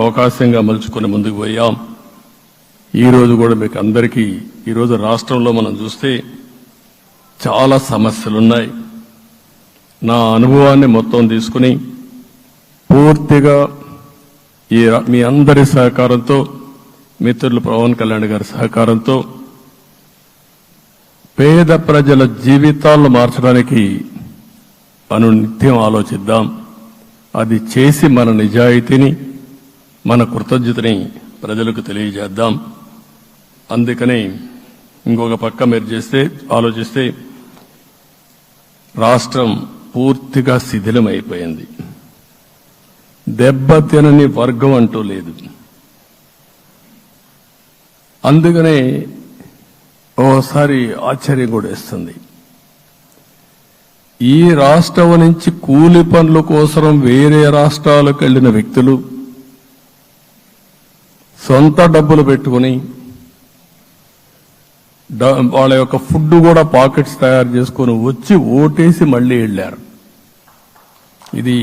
అవకాశంగా మలుచుకుని ముందుకు పోయాం. ఈరోజు కూడా మీకు అందరికీ ఈరోజు రాష్ట్రంలో మనం చూస్తే చాలా సమస్యలున్నాయి. నా అనుభవాన్ని మొత్తం తీసుకుని పూర్తిగా మీ అందరి సహకారంతో, మిత్రులు పవన్ కళ్యాణ్ గారి సహకారంతో పేద ప్రజల జీవితాలను మార్చడానికి నిత్యం ఆలోచిద్దాం. అది చేసి మన నిజాయితీని, మన కృతజ్ఞతని ప్రజలకు తెలియజేద్దాం. అందుకని ఇంకొక పక్క మీరు ఆలోచిస్తే రాష్ట్రం పూర్తిగా శిథిలమైపోయింది. దెబ్బతినని వర్గం అంటూ లేదు. అందుకనే ఓసారి ఆశ్చర్యం కూడా వేస్తుంది. ఈ రాష్ట్రం నుంచి కూలి పనుల కోసం వేరే రాష్ట్రాలకు వెళ్లిన వ్యక్తులు సొంత డబ్బులు పెట్టుకుని వాళ్ళ యొక్క ఫుడ్ కూడా పాకెట్స్ తయారు చేసుకుని వచ్చి ఓటేసి మళ్లీ వెళ్లారు. ఇది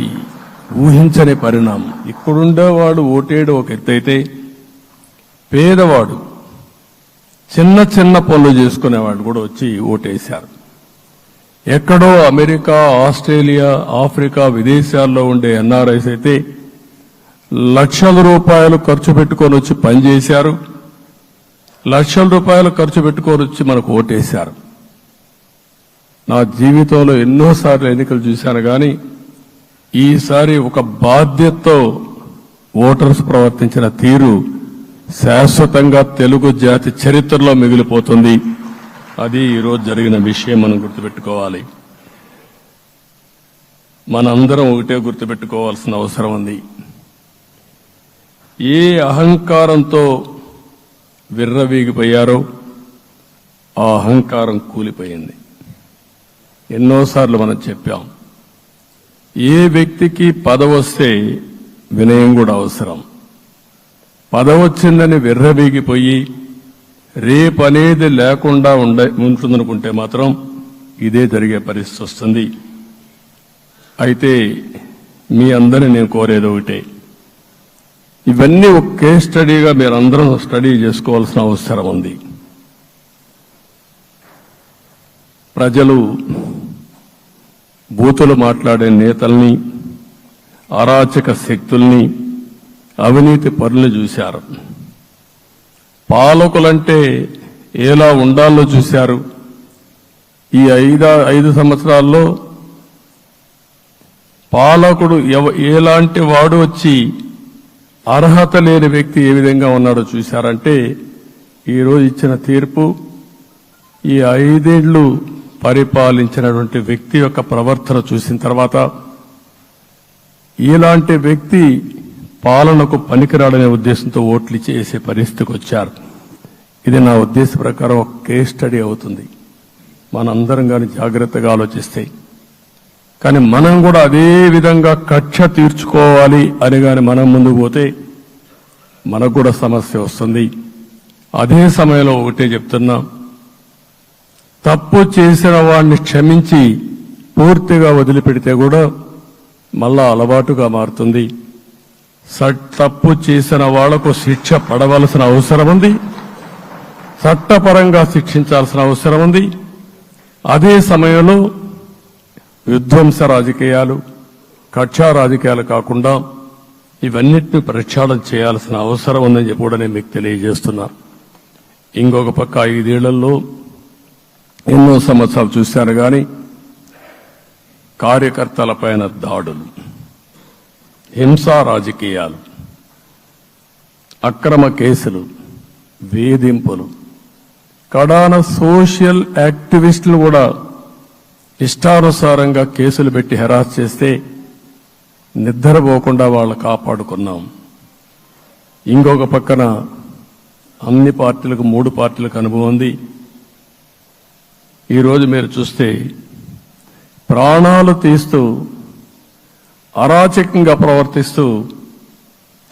ఊహించని పరిణామం. ఇక్కడుండేవాడు ఓటేడు ఒక ఎత్తైతే, పేదవాడు చిన్న చిన్న పనులు చేసుకునేవాడు కూడా వచ్చి ఓటేశారు. ఎక్కడో అమెరికా, ఆస్ట్రేలియా, ఆఫ్రికా విదేశాల్లో ఉండే ఎన్ఆర్ఐస్ అయితే లక్షల రూపాయలు ఖర్చు పెట్టుకొని వచ్చి పనిచేశారు. లక్షల రూపాయలు ఖర్చు పెట్టుకొని వచ్చి మనకు ఓటేశారు. నా జీవితంలో ఎన్నోసార్లు ఎన్నికలు చూశాను, కానీ ఈసారి ఒక బాధ్యతతో ఓటర్స్ ప్రవర్తించిన తీరు శాశ్వతంగా తెలుగు జాతి చరిత్రలో మిగిలిపోతుంది. అది ఈరోజు జరిగిన విషయం మనం గుర్తుపెట్టుకోవాలి. మనందరం ఒకటే గుర్తుపెట్టుకోవాల్సిన అవసరం ఉంది. ఏ అహంకారంతో విర్రవీగిపోయారో ఆ అహంకారం కూలిపోయింది. ఎన్నోసార్లు మనం చెప్పాం, ఏ వ్యక్తికి పదవొస్తే వినయం కూడా అవసరం. పదవొచ్చిందని విర్రవీగిపోయి రేపనేది లేకుండా ఉంటుందనుకుంటే మాత్రం ఇదే జరిగే పరిస్థితి వస్తుంది. అయితే మీ అందరినీ నేను కోరేది ఒకటే, ఇవన్నీ ఒక కేస్ స్టడీగా మీరందరం స్టడీ చేసుకోవాల్సిన అవసరం ఉంది. ప్రజలు బూతులు మాట్లాడే నేతల్ని, అరాచక శక్తుల్ని, అవినీతి పరుల్ని చూశారు. పాలకులంటే ఎలా ఉండాలో చూశారు. ఈ 5 సంవత్సరాల్లో పాలకుడు ఎలాంటి వాడు వచ్చి అర్హత లేని వ్యక్తి ఏ విధంగా ఉన్నాడో చూశారంటే, ఈరోజు ఇచ్చిన తీర్పు ఈ 5 ఏళ్లు పరిపాలించినటువంటి వ్యక్తి యొక్క ప్రవర్తన చూసిన తర్వాత ఇలాంటి వ్యక్తి పాలనకు పనికిరాడనే ఉద్దేశంతో ఓట్లు చేసే పరిస్థితికి వచ్చారు. ఇది నా ఉద్దేశ ప్రకారం ఒక కేస్ స్టడీ అవుతుంది, మనందరం కానీ జాగ్రత్తగా ఆలోచిస్తే. కానీ మనం కూడా అదే విధంగా కక్ష తీర్చుకోవాలి అని కానీ మనం ముందుకు పోతే మనకు కూడా సమస్య వస్తుంది. అదే సమయంలో ఒకటే చెప్తున్నా, తప్పు చేసిన వాడిని క్షమించి పూర్తిగా వదిలిపెడితే కూడా మళ్ళా అలవాటుగా మారుతుంది. తప్పు చేసిన వాళ్లకు శిక్ష పడవలసిన అవసరం ఉంది, చట్టపరంగా శిక్షించాల్సిన అవసరం ఉంది. అదే సమయంలో విధ్వంస రాజకీయాలు, కక్షా రాజకీయాలు కాకుండా ఇవన్నిటిని ప్రక్షాళన చేయాల్సిన అవసరం ఉందని చెప్పి కూడా నేను మీకు తెలియజేస్తున్నా. ఇంకొక పక్క 5 ఏళ్లలో ఎన్నో సంవత్సరాలు చూశాను, కానీ కార్యకర్తలపైన దాడులు, హింసా రాజకీయాలు, అక్రమ కేసులు, వేధింపులు, కడాన సోషల్ యాక్టివిస్టులు కూడా ఇష్టానుసారంగా కేసులు పెట్టి హెరాస్ చేస్తే నిద్రపోకుండా వాళ్ళు కాపాడుకున్నాం. ఇంకొక పక్కన అన్ని పార్టీలకు 3 పార్టీలకు అనుభవం ఉంది. ఈరోజు మీరు చూస్తే ప్రాణాలు తీస్తూ అరాచకంగా ప్రవర్తిస్తూ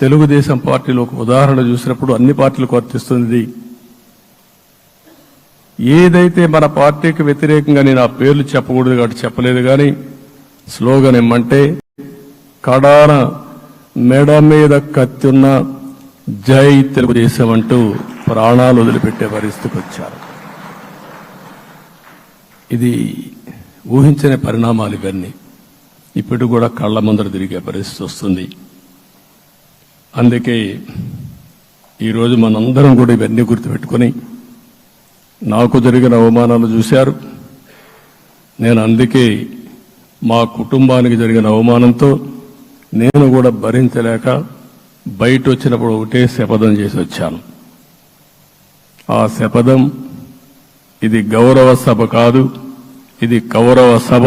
తెలుగుదేశం పార్టీలో ఒక ఉదాహరణ చూసినప్పుడు అన్ని పార్టీలకు వర్తిస్తుంది. ఏదైతే మన పార్టీకి వ్యతిరేకంగా నేను ఆ పేర్లు చెప్పకూడదు కాబట్టి చెప్పలేదు, కానీ స్లోగన్ ఏమంటే కడాన మెడ మీద కత్తున్న జై తెలుగుదేశం అంటూ ప్రాణాలు వదిలిపెట్టే పరిస్థితికి వచ్చారు. ఇది ఊహించని పరిణామాలు ఇవన్నీ. ఇప్పుడు కూడా కళ్ల ముందర తిరిగే పరిస్థితి వస్తుంది. అందుకే ఈరోజు మనందరం కూడా ఇవన్నీ గుర్తుపెట్టుకుని, నాకు జరిగిన అవమానాలు చూశారు. నేను అందుకే మా కుటుంబానికి జరిగిన అవమానంతో నేను కూడా భరించలేక బయట వచ్చినప్పుడు ఒకటే శపథం చేసి వచ్చాను. ఆ శపథం, ఇది గౌరవ సభ కాదు, ఇది కౌరవ సభ.